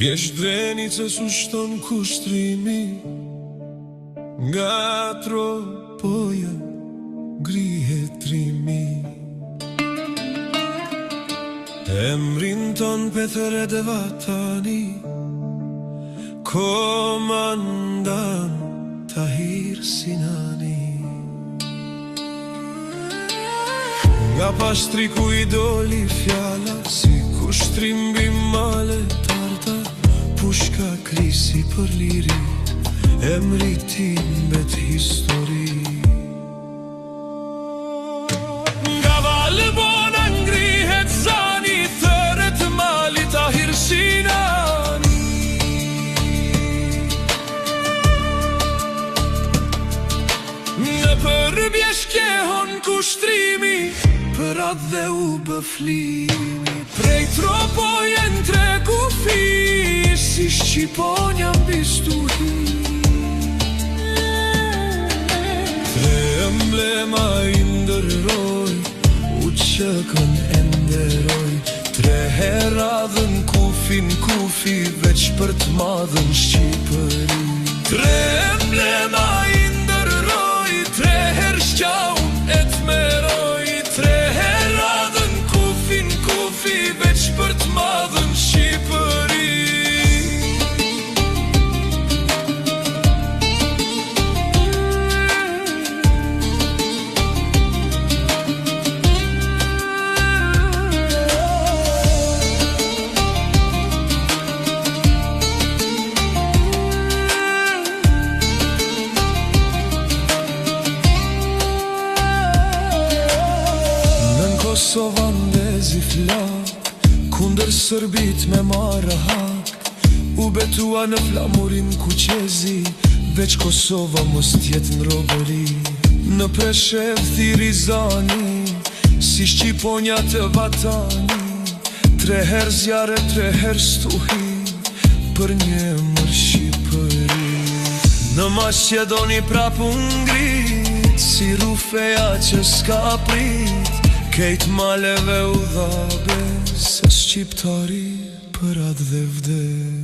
Pjesh dreni që sushton kushtrimi, nga tropoja grihet trimi. Emrin ton Petër e Vatani, Komandan Tahir Sinani. Nga pastriku i doli fjala, si kushtrim mbi male tarta, pushka krisi për liri, emri ti mbet histori. Nga Valbona ngrihet zani, thërët mali Tahir Sinani. Në përbjeshke hon kushtrimi, për atë dhe u bëflimi. Prej tropojen tre kufi, si Shqiponja bistuhi. Tre emblema i ndërroj, u qëkën e nderoj. Tre heradhën kufin kufi, veç për të madhën Shqipëri. Tre emblema i ndërroj, tre her shqaun e të meroj. Tre heradhën kufin kufi, veç për të madhën Shqipëri. Kosova ndezi flak, kundër sërbit me marrë hak. U betua në flamurin kuqezi, veç Kosova mos tjet në robëri. Në Preshev thiri zani, si Shqiponja të Vatani. Tre her zjarë, tre her stuhi, për një emër Shqipëri. Në Maqedoni prapu ngrit, si rufeja që s'ka prit. Kejt maleve u dhabe, se Shqiptari për atë dhe vdes.